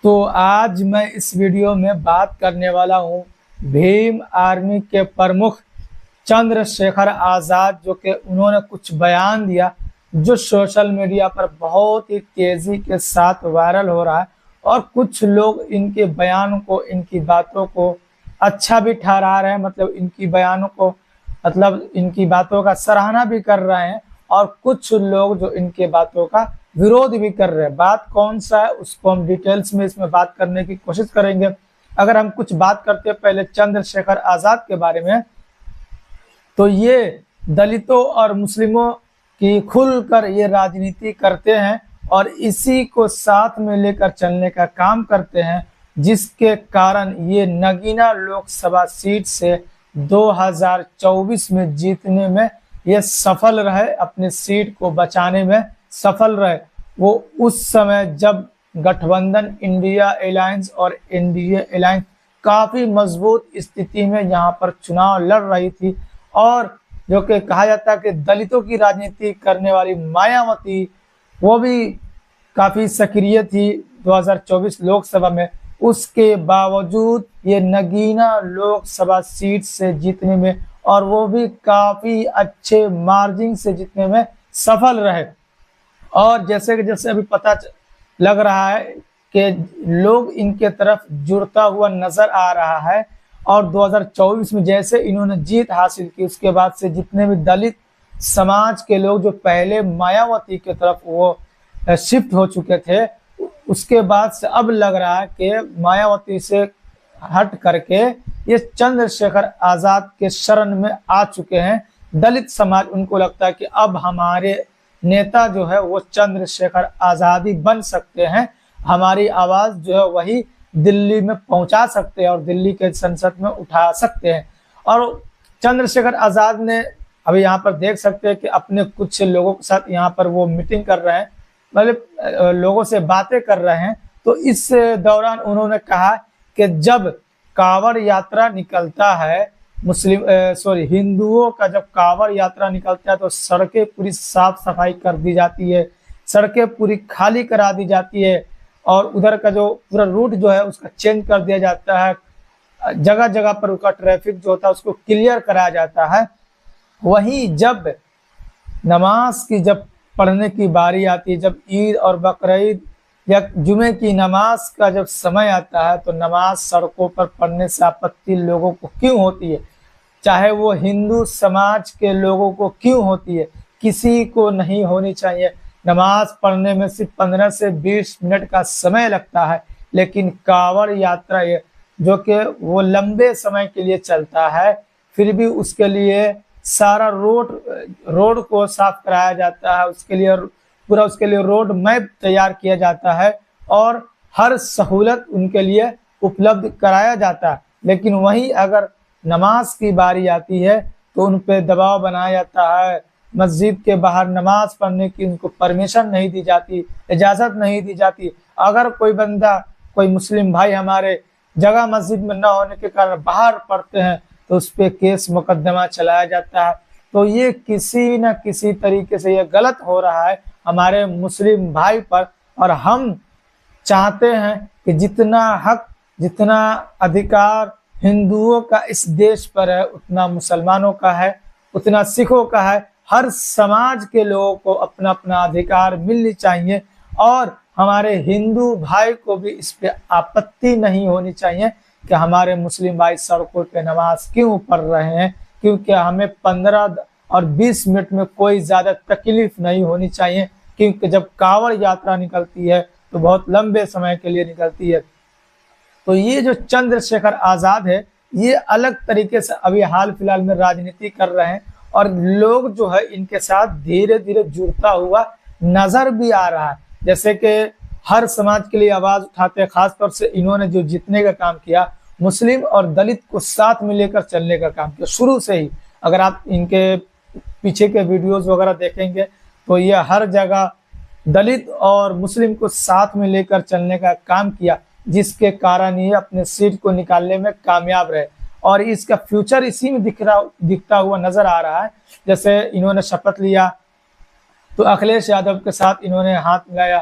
तो आज मैं इस वीडियो में बात करने वाला हूँ भीम आर्मी के प्रमुख चंद्रशेखर आज़ाद, जो कि उन्होंने कुछ बयान दिया जो सोशल मीडिया पर बहुत ही तेज़ी के साथ वायरल हो रहा है। और कुछ लोग इनके बयानों को, इनकी बातों को अच्छा भी ठहरा रहे हैं, मतलब इनकी बयानों को, मतलब इनकी बातों का सराहना भी कर रहे हैं। और कुछ लोग जो इनके बातों का विरोध भी कर रहे हैं। बात कौन सा है उसको हम डिटेल्स में इसमें बात करने की कोशिश करेंगे। अगर हम कुछ बात करते हैं पहले चंद्रशेखर आज़ाद के बारे में, तो ये दलितों और मुस्लिमों की खुलकर ये राजनीति करते हैं और इसी को साथ में लेकर चलने का काम करते हैं, जिसके कारण ये नगीना लोकसभा सीट से 2024 में जीतने में ये सफल रहे, अपनी सीट को बचाने में सफल रहे। वो उस समय जब गठबंधन इंडिया अलायंस और एनडीए अलायंस काफी मजबूत स्थिति में यहाँ पर चुनाव लड़ रही थी, और जो कि कहा जाता है कि दलितों की राजनीति करने वाली मायावती वो भी काफी सक्रिय थी 2024 लोकसभा में। उसके बावजूद ये नगीना लोकसभा सीट से जीतने में, और वो भी काफी अच्छे मार्जिन से जीतने में सफल रहे। और जैसे कि जैसे अभी लग रहा है कि लोग इनके तरफ जुड़ता हुआ नजर आ रहा है। और 2024 में जैसे इन्होंने जीत हासिल की, उसके बाद से जितने भी दलित समाज के लोग जो पहले मायावती की तरफ वो शिफ्ट हो चुके थे, उसके बाद से अब लग रहा है कि मायावती से हट करके ये चंद्रशेखर आज़ाद के शरण में आ चुके हैं। दलित समाज, उनको लगता है कि अब हमारे नेता जो है वो चंद्रशेखर आज़ाद ही बन सकते हैं, हमारी आवाज जो है वही दिल्ली में पहुंचा सकते हैं और दिल्ली के संसद में उठा सकते हैं। और चंद्रशेखर आज़ाद ने अभी यहाँ पर देख सकते हैं कि अपने कुछ लोगों के साथ यहाँ पर वो मीटिंग कर रहे हैं, मतलब लोगों से बातें कर रहे हैं। तो इस दौरान उन्होंने कहा कि जब कांवड़ यात्रा निकलता है, हिंदुओं का जब कांवड़ यात्रा निकलता है तो सड़कें पूरी साफ सफाई कर दी जाती है, सड़कें पूरी खाली करा दी जाती है, और उधर का जो पूरा रूट जो है उसका चेंज कर दिया जाता है, जगह जगह पर उसका ट्रैफिक जो होता है उसको क्लियर कराया जाता है। वहीं जब नमाज की जब पढ़ने की बारी आती है, जब ईद और बकरीद या जुमे की नमाज का जब समय आता है, तो नमाज सड़कों पर पढ़ने से आपत्ति लोगों को क्यों होती है, चाहे वो हिंदू समाज के लोगों को क्यों होती है, किसी को नहीं होनी चाहिए। नमाज पढ़ने में सिर्फ 15 से 20 मिनट का समय लगता है, लेकिन कांवड़ यात्रा जो कि वो लंबे समय के लिए चलता है, फिर भी उसके लिए सारा रोड को साफ कराया जाता है, उसके लिए रोड मैप तैयार किया जाता है और हर सहूलत उनके लिए उपलब्ध कराया जाता है। लेकिन वहीं अगर नमाज की बारी आती है तो उन पे दबाव बनाया जाता है, मस्जिद के बाहर नमाज पढ़ने की उनको परमिशन नहीं दी जाती, इजाज़त नहीं दी जाती। अगर कोई बंदा, कोई मुस्लिम भाई हमारे जगह मस्जिद में न होने के कारण बाहर पढ़ते हैं तो उस पर केस मुकदमा चलाया जाता है। तो ये किसी न किसी तरीके से ये गलत हो रहा है हमारे मुस्लिम भाई पर। और हम चाहते हैं कि जितना हक, जितना अधिकार हिंदुओं का इस देश पर है, उतना मुसलमानों का है, उतना सिखों का है। हर समाज के लोगों को अपना अपना अधिकार मिलनी चाहिए, और हमारे हिंदू भाई को भी इस पे आपत्ति नहीं होनी चाहिए कि हमारे मुस्लिम भाई सड़कों पे नमाज क्यों पढ़ रहे हैं, क्योंकि हमें 15 और 20 मिनट में कोई ज़्यादा तकलीफ नहीं होनी चाहिए, क्योंकि जब कांवड़ यात्रा निकलती है तो बहुत लंबे समय के लिए निकलती है। तो ये जो चंद्रशेखर आज़ाद है, ये अलग तरीके से अभी हाल फिलहाल में राजनीति कर रहे हैं, और लोग जो है इनके साथ धीरे धीरे जुड़ता हुआ नजर भी आ रहा है। जैसे कि हर समाज के लिए आवाज उठाते हैं, खासतौर से इन्होंने जो जीतने का काम किया, मुस्लिम और दलित को साथ में लेकर चलने का काम किया शुरू से ही। अगर आप इनके पीछे के वीडियोस वगैरह देखेंगे तो ये हर जगह दलित और मुस्लिम को साथ में लेकर चलने का काम किया, जिसके कारण ये अपने सीट को निकालने में कामयाब रहे। और इसका फ्यूचर इसी में दिखता हुआ नजर आ रहा है। जैसे इन्होंने शपथ लिया तो अखिलेश यादव के साथ इन्होंने हाथ मिलाया,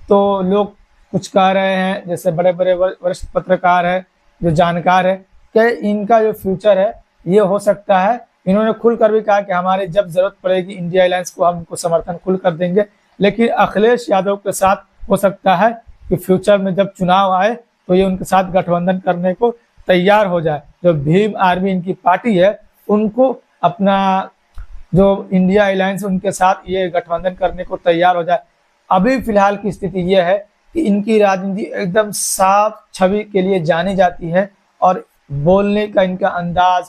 तो लोग कुछ कह रहे हैं, जैसे बड़े बड़े वरिष्ठ पत्रकार है, जो जानकार है, कि इनका जो फ्यूचर है ये हो सकता है। इन्होंने खुलकर भी कहा कि हमारे जब जरूरत पड़ेगी इंडिया अलायंस को हम उनको समर्थन खुल कर देंगे, लेकिन अखिलेश यादव के साथ हो सकता है कि फ्यूचर में जब चुनाव आए तो ये उनके साथ गठबंधन करने को तैयार हो जाए। जो भीम आर्मी इनकी पार्टी है, उनको अपना जो इंडिया अलायंस उनके साथ ये गठबंधन करने को तैयार हो जाए। अभी फिलहाल की स्थिति ये है कि इनकी राजनीति एकदम साफ छवि के लिए जानी जाती है, और बोलने का इनका अंदाज,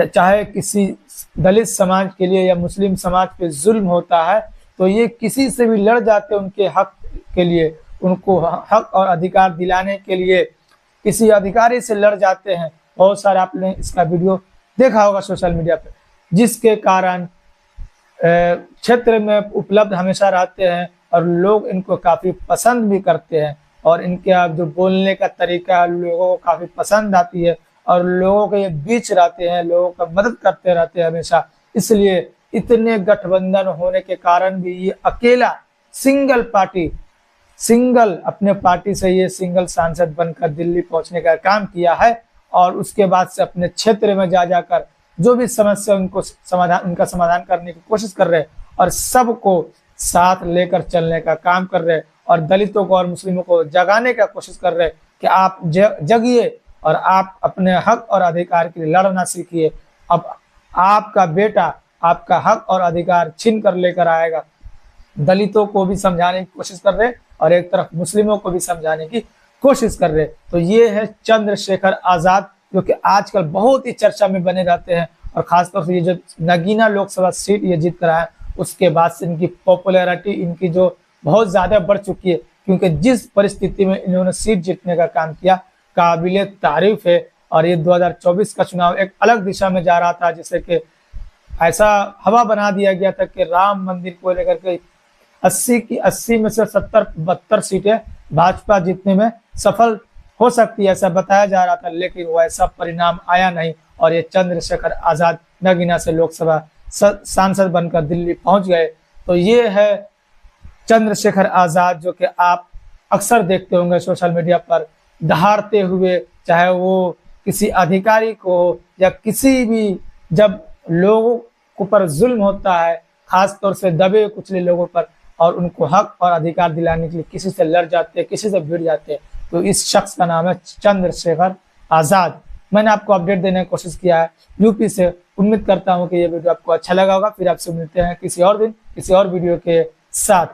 चाहे किसी दलित समाज के लिए या मुस्लिम समाज पे जुल्म होता है तो ये किसी से भी लड़ जाते हैं उनके हक के लिए, उनको हक और अधिकार दिलाने के लिए किसी अधिकारी से लड़ जाते हैं। बहुत सारे आपने इसका वीडियो देखा होगा सोशल मीडिया पे, जिसके कारण क्षेत्र में उपलब्ध हमेशा रहते हैं और लोग इनको काफ़ी पसंद भी करते हैं, और इनके आप जो बोलने का तरीका लोगों को काफ़ी पसंद आती है, और लोगों के बीच रहते हैं, लोगों का मदद करते रहते हैं हमेशा। इसलिए इतने गठबंधन होने के कारण भी ये अकेला सिंगल अपने पार्टी से ये सिंगल सांसद बनकर दिल्ली पहुंचने का काम किया है, और उसके बाद से अपने क्षेत्र में जा जाकर जो भी समस्या उनका समाधान करने की कोशिश कर रहे हैं, और सबको साथ लेकर चलने का काम कर रहे हैं, और दलितों को और मुस्लिमों को जगाने का कोशिश कर रहे हैं कि आप जगिए और आप अपने हक और अधिकार के लिए लड़ना सीखिए। अब आपका बेटा आपका हक और अधिकार छीन कर लेकर आएगा। दलितों को भी समझाने की कोशिश कर रहे और एक तरफ मुस्लिमों को भी समझाने की कोशिश कर रहे। तो ये है चंद्रशेखर आजाद, जो कि आजकल बहुत ही चर्चा में बने रहते हैं, और खासतौर से ये जो नगीना लोकसभा सीट ये जीत कर आया, उसके बाद से इनकी पॉपुलैरिटी इनकी जो बहुत ज्यादा बढ़ चुकी है, क्योंकि जिस परिस्थिति में इन्होंने सीट जीतने का काम किया काबिले तारीफ है। और ये 2024 का चुनाव एक अलग दिशा में जा रहा था, जिससे कि ऐसा हवा बना दिया गया था कि राम मंदिर को लेकर के 80 में से 70-72 सीटें भाजपा जीतने में सफल हो सकती है, ऐसा बताया जा रहा था, लेकिन वैसा परिणाम आया नहीं, और ये चंद्रशेखर आजाद नगीना से लोकसभा सांसद बनकर दिल्ली पहुंच गए। तो ये है चंद्रशेखर आजाद, जो कि आप अक्सर देखते होंगे सोशल मीडिया पर दहाड़ते हुए, चाहे वो किसी अधिकारी को या किसी भी, जब लोगों के ऊपर जुल्म होता है, खास तौर से दबे कुचले लोगों पर, और उनको हक और अधिकार दिलाने के लिए किसी से लड़ जाते हैं, किसी से भिड़ जाते हैं। तो इस शख्स का नाम है चंद्रशेखर आजाद। मैंने आपको अपडेट देने की कोशिश किया है यूपी से। उम्मीद करता हूं कि ये वीडियो आपको अच्छा लगा होगा। फिर आपसे मिलते हैं किसी और दिन किसी और वीडियो के साथ।